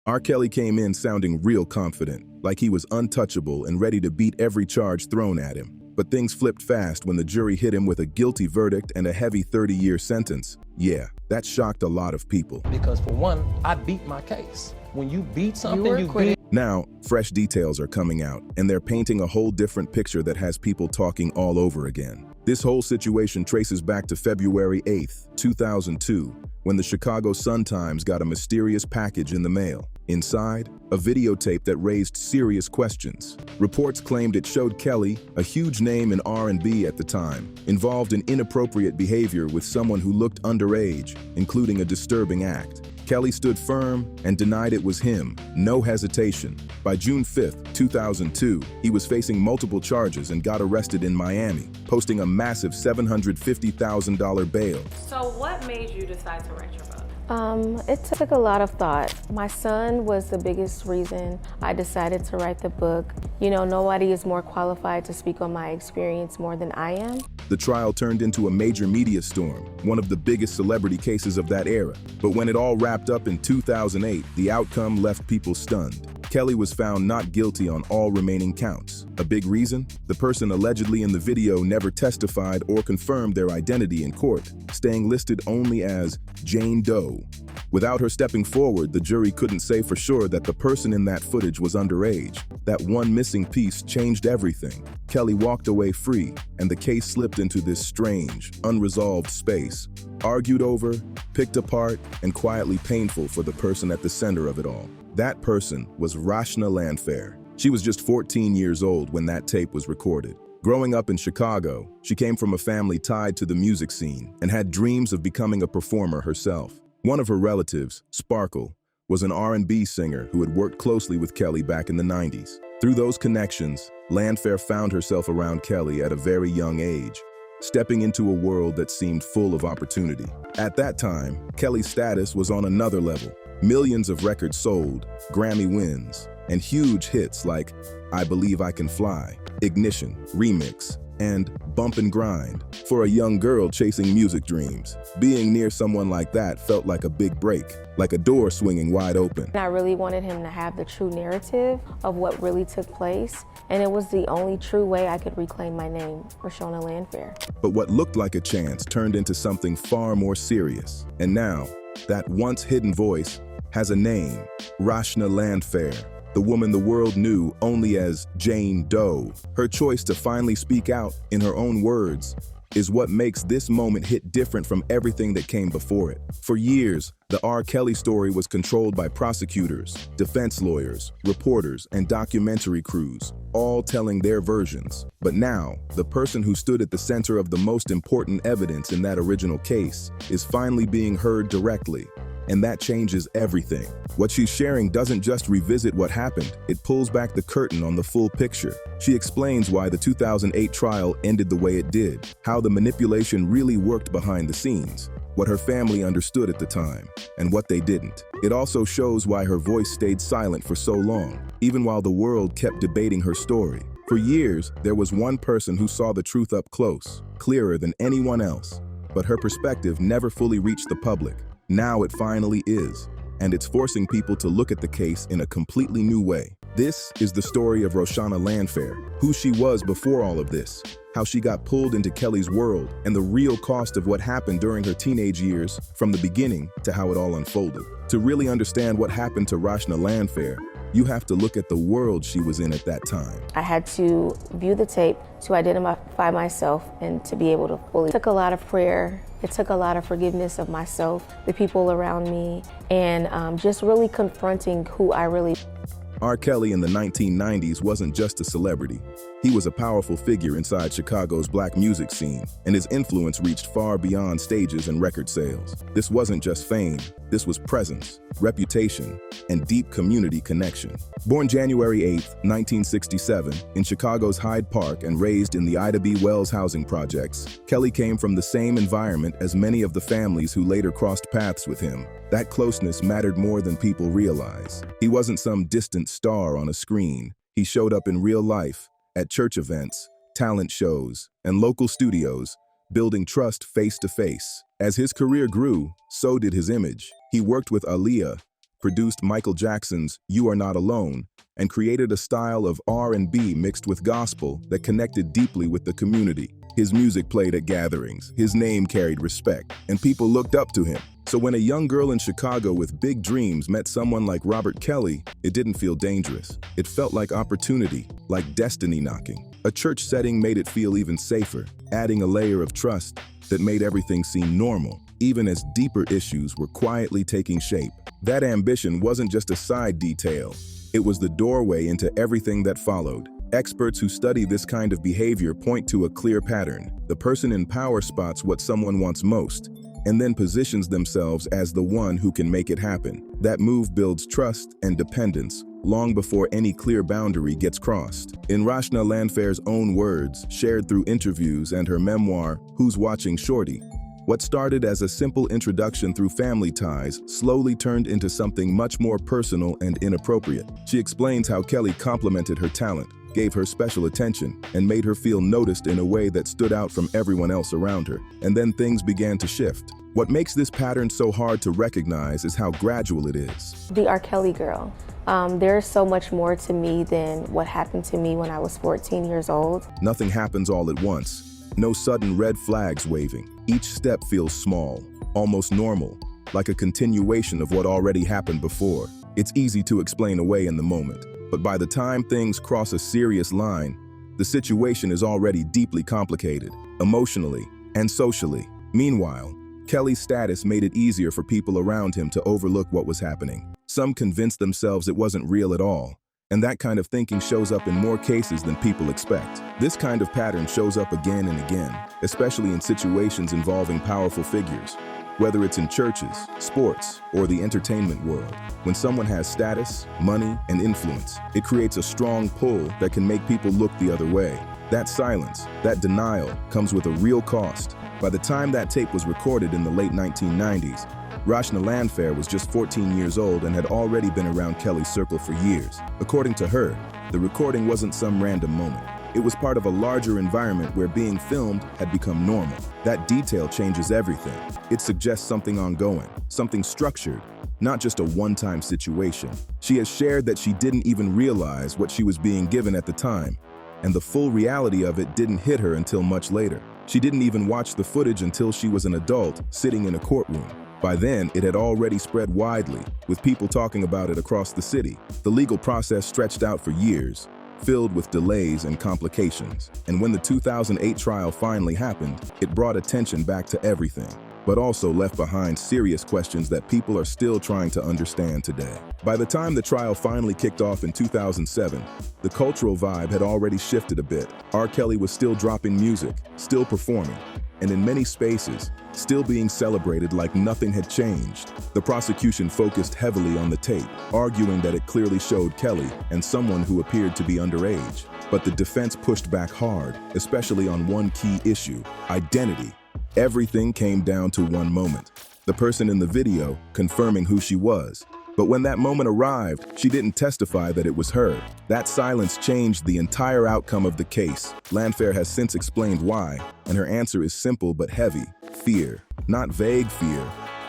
R. Kelly came in sounding real confident, like he was untouchable and ready to beat every charge thrown at him. But things flipped fast when the jury hit him with a guilty verdict and a heavy 30-year sentence. Yeah, that shocked a lot of people. Because for one, I beat my case. When you beat something, you beat. Now, fresh details are coming out, and they're painting a whole different picture that has people talking all over again. This whole situation traces back to February 8th, 2002, when the Chicago Sun-Times got a mysterious package in the mail. Inside, a videotape that raised serious questions. Reports claimed it showed Kelly, a huge name in R&B at the time, involved in inappropriate behavior with someone who looked underage, including a disturbing act. Kelly stood firm and denied it was him, no hesitation. By June 5th, 2002, he was facing multiple charges and got arrested in Miami, posting a massive $750,000 bail. So what made you decide to write your book? It took a lot of thought. My son was the biggest reason I decided to write the book. You know, nobody is more qualified to speak on my experience more than I am. The trial turned into a major media storm, one of the biggest celebrity cases of that era. But when it all wrapped up in 2008, the outcome left people stunned. Kelly was found not guilty on all remaining counts. A big reason? The person allegedly in the video never testified or confirmed their identity in court, staying listed only as Jane Doe. Without her stepping forward, the jury couldn't say for sure that the person in that footage was underage. That one missing piece changed everything. Kelly walked away free, and the case slipped into this strange, unresolved space. Argued over, picked apart, and quietly painful for the person at the center of it all. That person was Rashna Lanfair. She was just 14 years old when that tape was recorded. Growing up in Chicago, she came from a family tied to the music scene and had dreams of becoming a performer herself. One of her relatives, Sparkle, was an R&B singer who had worked closely with Kelly back in the 90s. Through those connections, Lanfair found herself around Kelly at a very young age, stepping into a world that seemed full of opportunity. At that time, Kelly's status was on another level. Millions of records sold, Grammy wins, and huge hits like I Believe I Can Fly, Ignition, Remix, and Bump and Grind. For a young girl chasing music dreams, being near someone like that felt like a big break, like a door swinging wide open. I really wanted him to have the true narrative of what really took place, and it was the only true way I could reclaim my name, Rashna Lanfair. But what looked like a chance turned into something far more serious. And now, that once hidden voice has a name, Rashna Lanfair, the woman the world knew only as Jane Doe. Her choice to finally speak out in her own words is what makes this moment hit different from everything that came before it. For years, the R. Kelly story was controlled by prosecutors, defense lawyers, reporters, and documentary crews, all telling their versions. But now, the person who stood at the center of the most important evidence in that original case is finally being heard directly. And that changes everything. What she's sharing doesn't just revisit what happened, it pulls back the curtain on the full picture. She explains why the 2008 trial ended the way it did, how the manipulation really worked behind the scenes, what her family understood at the time, and what they didn't. It also shows why her voice stayed silent for so long, even while the world kept debating her story. For years, there was one person who saw the truth up close, clearer than anyone else, but her perspective never fully reached the public. Now it finally is, and it's forcing people to look at the case in a completely new way. This is the story of Rashna Lanfair, who she was before all of this, how she got pulled into Kelly's world, and the real cost of what happened during her teenage years, from the beginning to how it all unfolded. To really understand what happened to Rashna Lanfair, you have to look at the world she was in at that time. I had to view the tape to identify myself and to be able to fully. It took a lot of prayer. It took a lot of forgiveness of myself, the people around me, and just really confronting who I really. R. Kelly in the 1990s wasn't just a celebrity. He was a powerful figure inside Chicago's black music scene, and his influence reached far beyond stages and record sales. This wasn't just fame, this was presence, reputation, and deep community connection. Born January 8, 1967, in Chicago's Hyde Park and raised in the Ida B. Wells housing projects, Kelly came from the same environment as many of the families who later crossed paths with him. That closeness mattered more than people realize. He wasn't some distant star on a screen. He showed up in real life, at church events, talent shows, and local studios, building trust face to face. As his career grew, so did his image. He worked with Aaliyah, produced Michael Jackson's You Are Not Alone, and created a style of R&B mixed with gospel that connected deeply with the community. His music played at gatherings, his name carried respect, and people looked up to him. So when a young girl in Chicago with big dreams met someone like R.Kelly, it didn't feel dangerous. It felt like opportunity, like destiny knocking. A church setting made it feel even safer, adding a layer of trust that made everything seem normal, even as deeper issues were quietly taking shape. That ambition wasn't just a side detail. It was the doorway into everything that followed. Experts who study this kind of behavior point to a clear pattern. The person in power spots what someone wants most, and then positions themselves as the one who can make it happen. That move builds trust and dependence long before any clear boundary gets crossed. In Rashna Lanfair's own words, shared through interviews and her memoir, Who's Watching Shorty, what started as a simple introduction through family ties slowly turned into something much more personal and inappropriate. She explains how Kelly complimented her talent, gave her special attention, and made her feel noticed in a way that stood out from everyone else around her. And then things began to shift. What makes this pattern so hard to recognize is how gradual it is. The R. Kelly girl. There's so much more to me than what happened to me when I was 14 years old. Nothing happens all at once. No sudden red flags waving. Each step feels small, almost normal, like a continuation of what already happened before. It's easy to explain away in the moment, but by the time things cross a serious line, the situation is already deeply complicated, emotionally and socially. Meanwhile, Kelly's status made it easier for people around him to overlook what was happening. Some convinced themselves it wasn't real at all, and that kind of thinking shows up in more cases than people expect. This kind of pattern shows up again and again, especially in situations involving powerful figures. Whether it's in churches, sports, or the entertainment world, when someone has status, money, and influence, it creates a strong pull that can make people look the other way. That silence, that denial, comes with a real cost. By the time that tape was recorded in the late 1990s, Rashna Lanfair was just 14 years old and had already been around Kelly's circle for years. According to her, the recording wasn't some random moment. It was part of a larger environment where being filmed had become normal. That detail changes everything. It suggests something ongoing, something structured, not just a one-time situation. She has shared that she didn't even realize what she was being given at the time, and the full reality of it didn't hit her until much later. She didn't even watch the footage until she was an adult sitting in a courtroom. By then, it had already spread widely, with people talking about it across the city. The legal process stretched out for years, filled with delays and complications. And when the 2008 trial finally happened, it brought attention back to everything, but also left behind serious questions that people are still trying to understand today. By the time the trial finally kicked off in 2007, the cultural vibe had already shifted a bit. R. Kelly was still dropping music, still performing, and in many spaces, still being celebrated like nothing had changed. The prosecution focused heavily on the tape, arguing that it clearly showed Kelly and someone who appeared to be underage. But the defense pushed back hard, especially on one key issue: identity. Everything came down to one moment: the person in the video confirming who she was. But when that moment arrived, she didn't testify that it was her. That silence changed the entire outcome of the case. Lanfair has since explained why, and her answer is simple but heavy: fear. Not vague fear,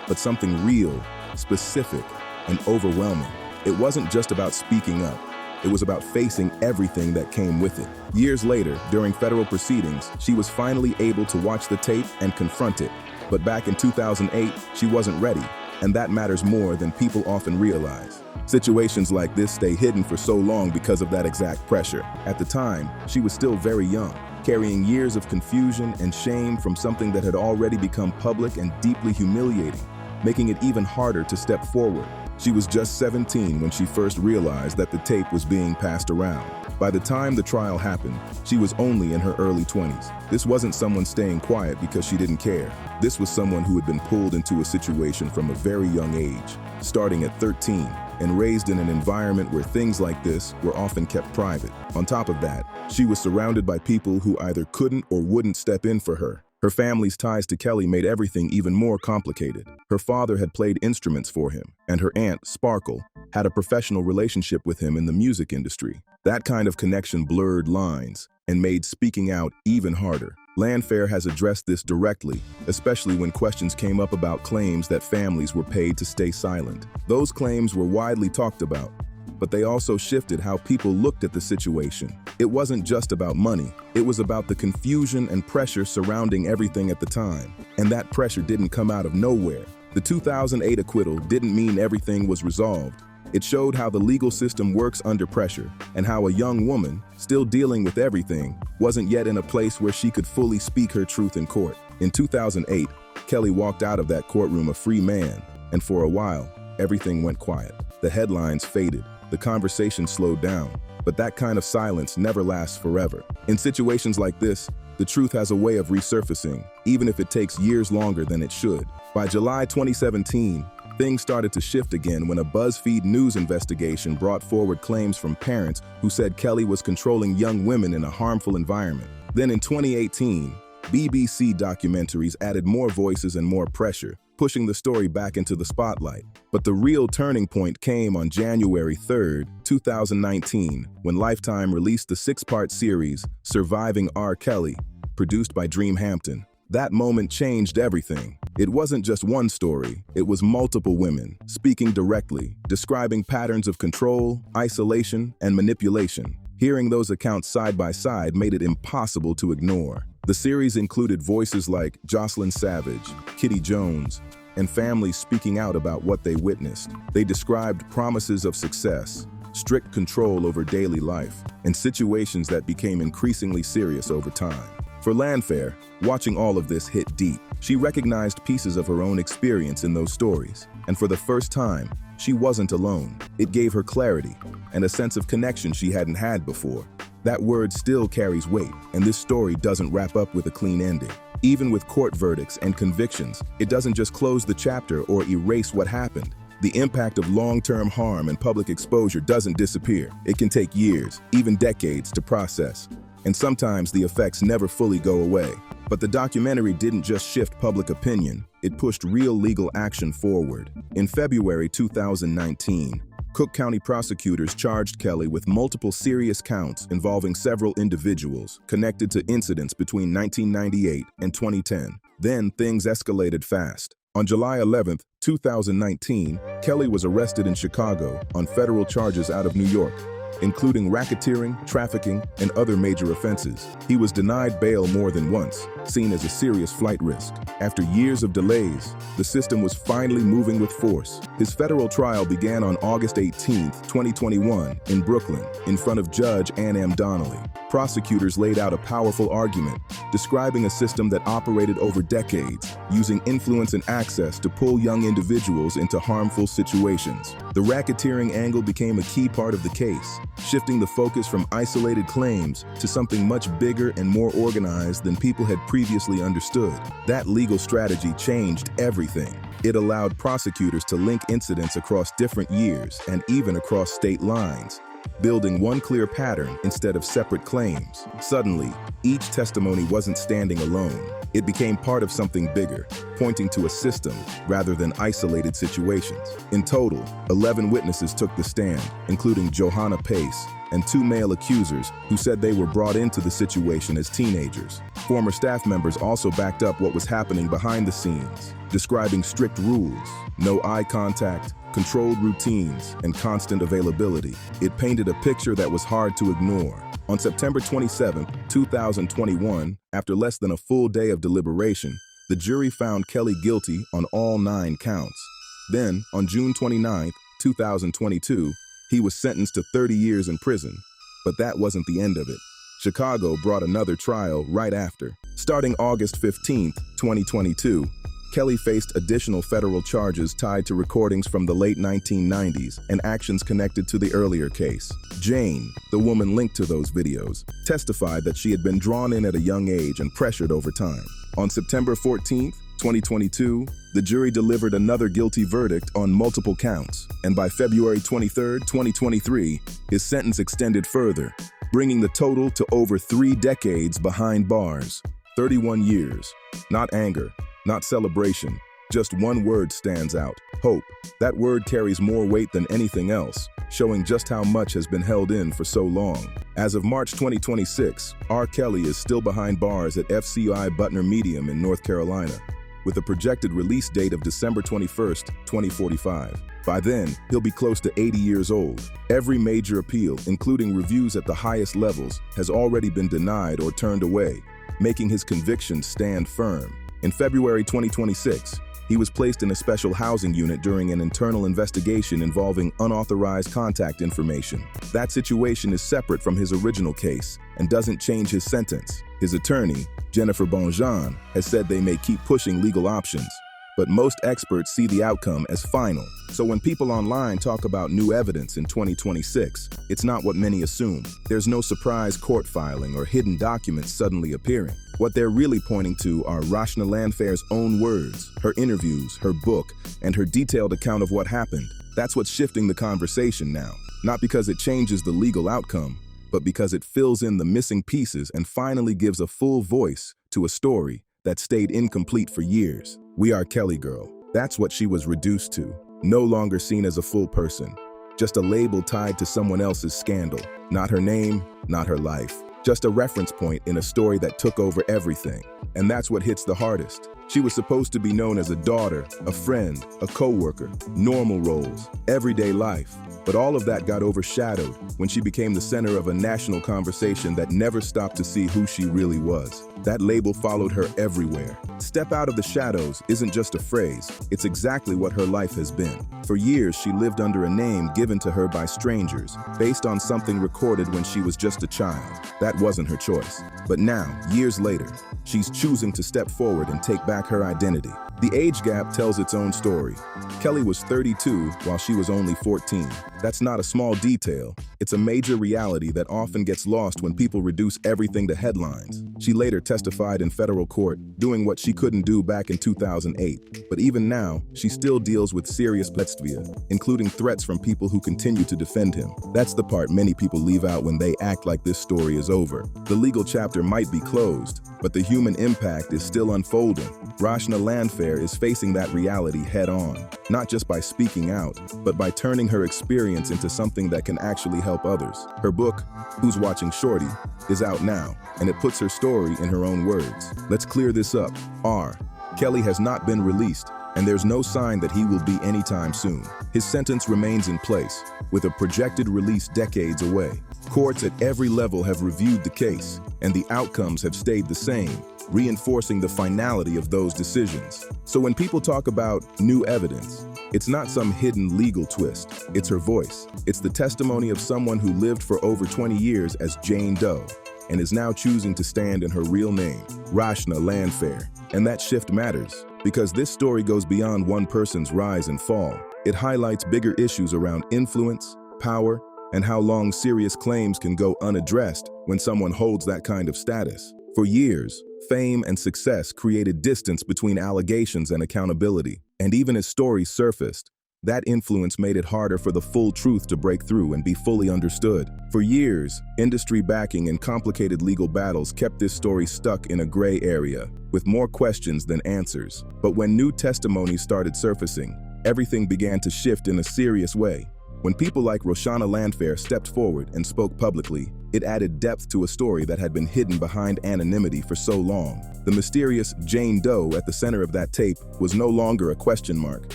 but something real, specific, and overwhelming. It wasn't just about speaking up. It was about facing everything that came with it. Years later, during federal proceedings, she was finally able to watch the tape and confront it. But back in 2008, she wasn't ready. And that matters more than people often realize. Situations like this stay hidden for so long because of that exact pressure. At the time, she was still very young, carrying years of confusion and shame from something that had already become public and deeply humiliating, making it even harder to step forward. She was just 17 when she first realized that the tape was being passed around. By the time the trial happened, she was only in her early 20s. This wasn't someone staying quiet because she didn't care. This was someone who had been pulled into a situation from a very young age, starting at 13, and raised in an environment where things like this were often kept private. On top of that, she was surrounded by people who either couldn't or wouldn't step in for her. Her family's ties to Kelly made everything even more complicated. Her father had played instruments for him, and her aunt, Sparkle, had a professional relationship with him in the music industry. That kind of connection blurred lines and made speaking out even harder. Lanfair has addressed this directly, especially when questions came up about claims that families were paid to stay silent. Those claims were widely talked about, but they also shifted how people looked at the situation. It wasn't just about money, it was about the confusion and pressure surrounding everything at the time. And that pressure didn't come out of nowhere. The 2008 acquittal didn't mean everything was resolved. It showed how the legal system works under pressure, and how a young woman, still dealing with everything, wasn't yet in a place where she could fully speak her truth in court. In 2008, Kelly walked out of that courtroom a free man, and for a while, everything went quiet. The headlines faded, the conversation slowed down, but that kind of silence never lasts forever. In situations like this, the truth has a way of resurfacing, even if it takes years longer than it should. By July 2017, things started to shift again when a BuzzFeed News investigation brought forward claims from parents who said Kelly was controlling young women in a harmful environment. Then in 2018, BBC Documentaries added more voices and more pressure, pushing the story back into the spotlight. But the real turning point came on January 3, 2019, when Lifetime released the 6-part series, Surviving R. Kelly, produced by Dreamhampton. That moment changed everything. It wasn't just one story, it was multiple women, speaking directly, describing patterns of control, isolation, and manipulation. Hearing those accounts side by side made it impossible to ignore. The series included voices like Jocelyn Savage, Kitty Jones, and families speaking out about what they witnessed. They described promises of success, strict control over daily life, and situations that became increasingly serious over time. For Lanfair, watching all of this hit deep. She recognized pieces of her own experience in those stories, and for the first time, she wasn't alone. It gave her clarity and a sense of connection she hadn't had before. That word still carries weight, and this story doesn't wrap up with a clean ending. Even with court verdicts and convictions, it doesn't just close the chapter or erase what happened. The impact of long-term harm and public exposure doesn't disappear. It can take years, even decades, to process. And sometimes the effects never fully go away. But the documentary didn't just shift public opinion, it pushed real legal action forward. In February 2019, Cook County prosecutors charged Kelly with multiple serious counts involving several individuals connected to incidents between 1998 and 2010. Then things escalated fast. On July 11, 2019, Kelly was arrested in Chicago on federal charges out of New York, including racketeering, trafficking, and other major offenses. He was denied bail more than once, seen as a serious flight risk. After years of delays, the system was finally moving with force. His federal trial began on August 18, 2021, in Brooklyn, in front of Judge Ann M. Donnelly. Prosecutors laid out a powerful argument, describing a system that operated over decades, using influence and access to pull young individuals into harmful situations. The racketeering angle became a key part of the case, shifting the focus from isolated claims to something much bigger and more organized than people had previously understood. That legal strategy changed everything. It allowed prosecutors to link incidents across different years and even across state lines, building one clear pattern instead of separate claims. Suddenly, each testimony wasn't standing alone. It became part of something bigger, pointing to a system rather than isolated situations. In total, 11 witnesses took the stand, including Johanna Pace and 2 male accusers who said they were brought into the situation as teenagers. Former staff members also backed up what was happening behind the scenes, describing strict rules, no eye contact, controlled routines, and constant availability. It painted a picture that was hard to ignore. On September 27, 2021, after less than a full day of deliberation, the jury found Kelly guilty on all 9 counts. Then, on June 29, 2022, he was sentenced to 30 years in prison. But that wasn't the end of it. Chicago brought another trial right after. Starting August 15, 2022, Kelly faced additional federal charges tied to recordings from the late 1990s and actions connected to the earlier case. Jane, the woman linked to those videos, testified that she had been drawn in at a young age and pressured over time. On September 14, 2022, the jury delivered another guilty verdict on multiple counts, and by February 23, 2023, his sentence extended further, bringing the total to over 3 decades behind bars. 31 years. Not anger, not celebration, just one word stands out: Hope. That word carries more weight than anything else, showing just how much has been held in for so long. As of March 2026, R. Kelly is still behind bars at FCI Butner Medium in North Carolina, with a projected release date of December 21st, 2045. By then, he'll be close to 80 years old. Every major appeal, including reviews at the highest levels, has already been denied or turned away, making his convictions stand firm. In February 2026, he was placed in a special housing unit during an internal investigation involving unauthorized contact information. That situation is separate from his original case and doesn't change his sentence. His attorney, Jennifer Bonjean, has said they may keep pushing legal options, but most experts see the outcome as final. So when people online talk about new evidence in 2026, it's not what many assume. There's no surprise court filing or hidden documents suddenly appearing. What they're really pointing to are Rashna Lanfair's own words, her interviews, her book, and her detailed account of what happened. That's what's shifting the conversation now. Not because it changes the legal outcome, but because it fills in the missing pieces and finally gives a full voice to a story that stayed incomplete for years. We Are Kelly Girl. That's what she was reduced to. No longer seen as a full person. Just a label tied to someone else's scandal. Not her name, not her life. Just a reference point in a story that took over everything. And that's what hits the hardest. She was supposed to be known as a daughter, a friend, a co-worker, normal roles, everyday life. But all of that got overshadowed when she became the center of a national conversation that never stopped to see who she really was. That label followed her everywhere. Step out of the shadows isn't just a phrase, it's exactly what her life has been. For years, she lived under a name given to her by strangers, based on something recorded when she was just a child. That wasn't her choice. But now, years later, she's choosing to step forward and take back her identity. The age gap tells its own story. Kelly was 32 while she was only 14. That's not a small detail. It's a major reality that often gets lost when people reduce everything to headlines. She later testified in federal court, doing what she couldn't do back in 2008. But even now, she still deals with serious pletvia, including threats from people who continue to defend him. That's the part many people leave out when they act like this story is over. The legal chapter might be closed, but the human impact is still unfolding. Rashna Lanfair is facing that reality head-on, not just by speaking out, but by turning her experience into something that can actually help others. Her book, Who's Watching Shorty, is out now, and it puts her story in her own words. Let's clear this up. R. Kelly has not been released, and there's no sign that he will be anytime soon. His sentence remains in place, with a projected release decades away. Courts at every level have reviewed the case, and the outcomes have stayed the same, reinforcing the finality of those decisions. So when people talk about new evidence, it's not some hidden legal twist. It's her voice. It's the testimony of someone who lived for over 20 years as Jane Doe and is now choosing to stand in her real name, Rashna Lanfair. And that shift matters because this story goes beyond one person's rise and fall. It highlights bigger issues around influence, power, and how long serious claims can go unaddressed when someone holds that kind of status. For years, fame and success created distance between allegations and accountability. And even as stories surfaced, that influence made it harder for the full truth to break through and be fully understood. For years, industry backing and complicated legal battles kept this story stuck in a gray area, with more questions than answers. But when new testimonies started surfacing, everything began to shift in a serious way. When people like Rashna Lanfair stepped forward and spoke publicly, it added depth to a story that had been hidden behind anonymity for so long. The mysterious Jane Doe at the center of that tape was no longer a question mark.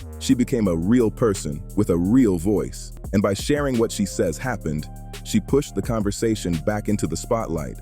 She became a real person with a real voice. And by sharing what she says happened, she pushed the conversation back into the spotlight,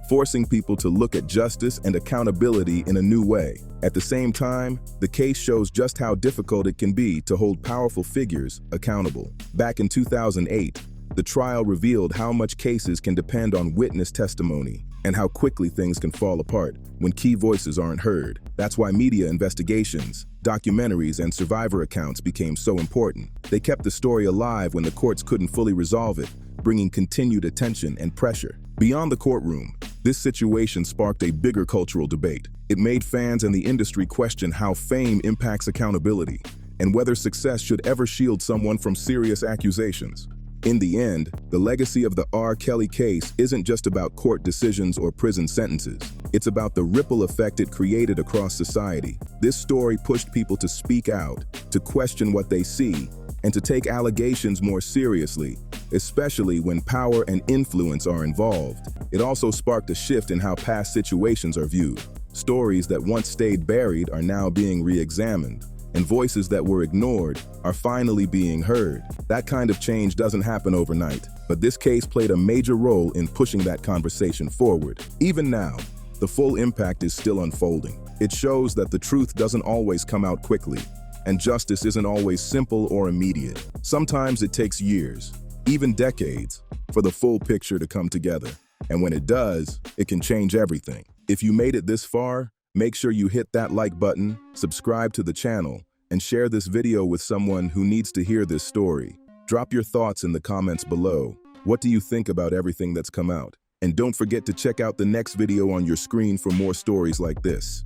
forcing people to look at justice and accountability in a new way. At the same time, the case shows just how difficult it can be to hold powerful figures accountable. Back in 2008, the trial revealed how much cases can depend on witness testimony and how quickly things can fall apart when key voices aren't heard. That's why media investigations, documentaries, and survivor accounts became so important. They kept the story alive when the courts couldn't fully resolve it, bringing continued attention and pressure. Beyond the courtroom, this situation sparked a bigger cultural debate. It made fans and the industry question how fame impacts accountability and whether success should ever shield someone from serious accusations. In the end, the legacy of the R. Kelly case isn't just about court decisions or prison sentences. It's about the ripple effect it created across society. This story pushed people to speak out, to question what they see, and to take allegations more seriously, especially when power and influence are involved. It also sparked a shift in how past situations are viewed. Stories that once stayed buried are now being re-examined, and voices that were ignored are finally being heard. That kind of change doesn't happen overnight, but this case played a major role in pushing that conversation forward. Even now, the full impact is still unfolding. It shows that the truth doesn't always come out quickly, and justice isn't always simple or immediate. Sometimes it takes years, even decades, for the full picture to come together. And when it does, it can change everything. If you made it this far, make sure you hit that like button, subscribe to the channel, and share this video with someone who needs to hear this story. Drop your thoughts in the comments below. What do you think about everything that's come out? And don't forget to check out the next video on your screen for more stories like this.